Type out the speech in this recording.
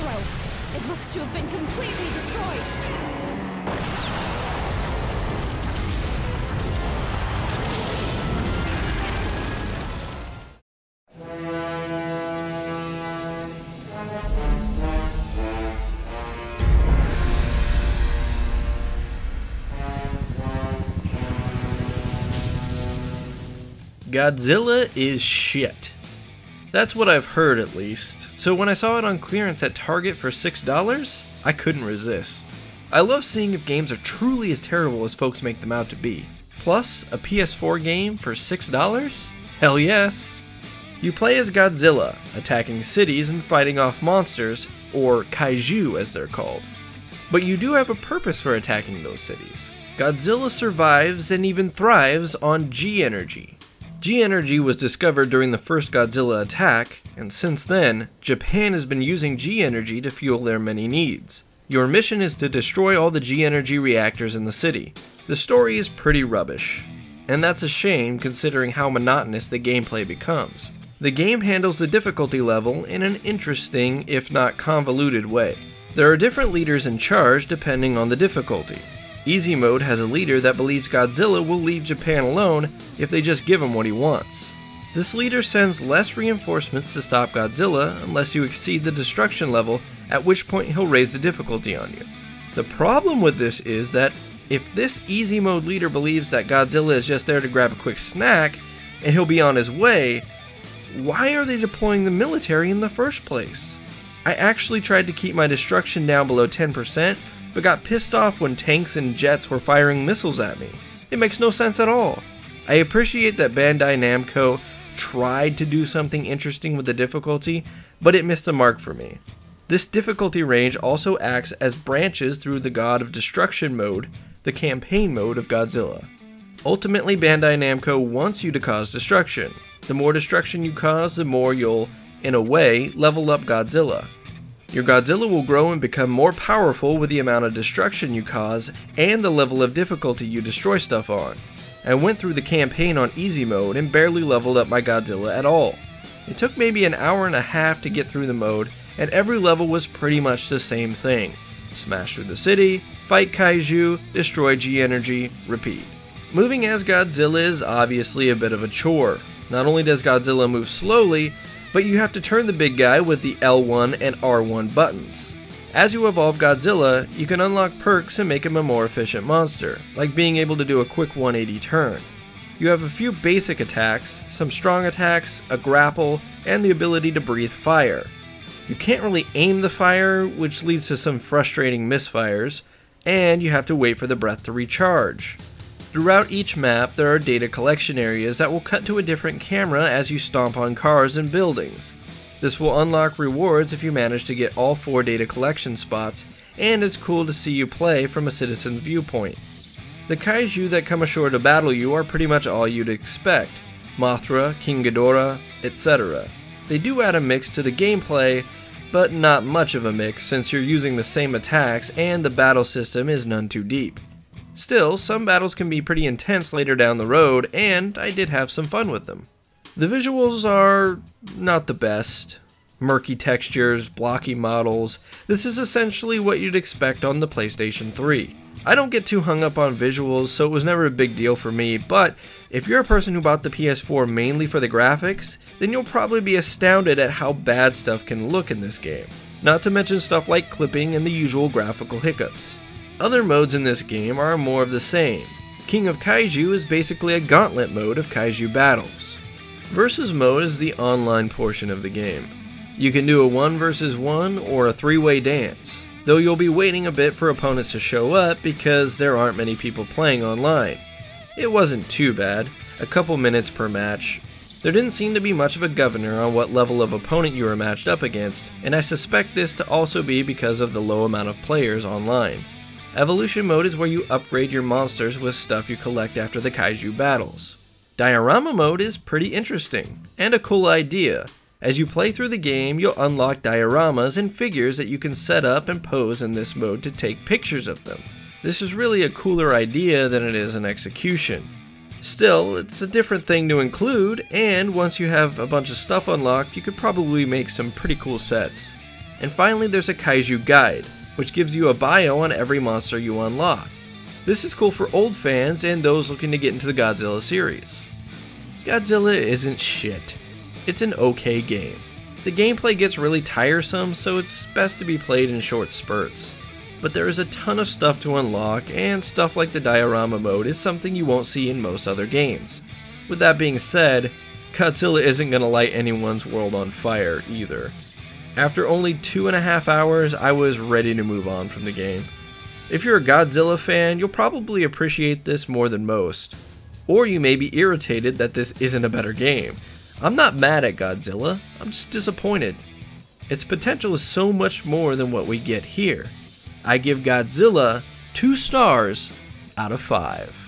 zero. It looks to have been completely destroyed. Godzilla is shit. That's what I've heard, at least. So when I saw it on clearance at Target for $6, I couldn't resist. I love seeing if games are truly as terrible as folks make them out to be. Plus, a PS4 game for $6? Hell yes! You play as Godzilla, attacking cities and fighting off monsters, or kaiju as they're called. But you do have a purpose for attacking those cities. Godzilla survives and even thrives on G-energy. G-energy was discovered during the first Godzilla attack, and since then, Japan has been using G-energy to fuel their many needs. Your mission is to destroy all the G-energy reactors in the city. The story is pretty rubbish, and that's a shame considering how monotonous the gameplay becomes. The game handles the difficulty level in an interesting, if not convoluted way. There are different leaders in charge depending on the difficulty. Easy mode has a leader that believes Godzilla will leave Japan alone if they just give him what he wants. This leader sends less reinforcements to stop Godzilla unless you exceed the destruction level, at which point he'll raise the difficulty on you. The problem with this is that if this easy mode leader believes that Godzilla is just there to grab a quick snack and he'll be on his way, why are they deploying the military in the first place? I actually tried to keep my destruction down below 10%, but got pissed off when tanks and jets were firing missiles at me. It makes no sense at all. I appreciate that Bandai Namco tried to do something interesting with the difficulty, but it missed the mark for me. This difficulty range also acts as branches through the God of Destruction mode, the campaign mode of Godzilla. Ultimately, Bandai Namco wants you to cause destruction. The more destruction you cause, the more you'll, in a way, level up Godzilla. Your Godzilla will grow and become more powerful with the amount of destruction you cause and the level of difficulty you destroy stuff on. I went through the campaign on easy mode and barely leveled up my Godzilla at all. It took maybe an hour and a half to get through the mode, and every level was pretty much the same thing. Smash through the city, fight kaiju, destroy G-energy, repeat. Moving as Godzilla is obviously a bit of a chore. Not only does Godzilla move slowly, but you have to turn the big guy with the L1 and R1 buttons. As you evolve Godzilla, you can unlock perks and make him a more efficient monster, like being able to do a quick 180 turn. You have a few basic attacks, some strong attacks, a grapple, and the ability to breathe fire. You can't really aim the fire, which leads to some frustrating misfires, and you have to wait for the breath to recharge. Throughout each map, there are data collection areas that will cut to a different camera as you stomp on cars and buildings. This will unlock rewards if you manage to get all 4 data collection spots, and it's cool to see you play from a citizen's viewpoint. The kaiju that come ashore to battle you are pretty much all you'd expect: Mothra, King Ghidorah, etc. They do add a mix to the gameplay, but not much of a mix since you're using the same attacks and the battle system is none too deep. Still, some battles can be pretty intense later down the road, and I did have some fun with them. The visuals are not the best. Murky textures, blocky models. This is essentially what you'd expect on the PlayStation 3. I don't get too hung up on visuals, so it was never a big deal for me, but if you're a person who bought the PS4 mainly for the graphics, then you'll probably be astounded at how bad stuff can look in this game. Not to mention stuff like clipping and the usual graphical hiccups. Other modes in this game are more of the same. King of Kaiju is basically a gauntlet mode of kaiju battles. Versus mode is the online portion of the game. You can do a 1 versus 1 or a 3-way dance, though you'll be waiting a bit for opponents to show up because there aren't many people playing online. It wasn't too bad, a couple minutes per match. There didn't seem to be much of a governor on what level of opponent you were matched up against, and I suspect this to also be because of the low amount of players online. Evolution mode is where you upgrade your monsters with stuff you collect after the kaiju battles. Diorama mode is pretty interesting, and a cool idea. As you play through the game, you'll unlock dioramas and figures that you can set up and pose in this mode to take pictures of them. This is really a cooler idea than it is an execution. Still, it's a different thing to include, and once you have a bunch of stuff unlocked, you could probably make some pretty cool sets. And finally there's a Kaiju Guide, which gives you a bio on every monster you unlock. This is cool for old fans and those looking to get into the Godzilla series. Godzilla isn't shit. It's an okay game. The gameplay gets really tiresome, so it's best to be played in short spurts. But there is a ton of stuff to unlock, and stuff like the diorama mode is something you won't see in most other games. With that being said, Godzilla isn't going to light anyone's world on fire either. After only 2.5 hours, I was ready to move on from the game. If you're a Godzilla fan, you'll probably appreciate this more than most. Or you may be irritated that this isn't a better game. I'm not mad at Godzilla, I'm just disappointed. Its potential is so much more than what we get here. I give Godzilla 2 stars out of 5.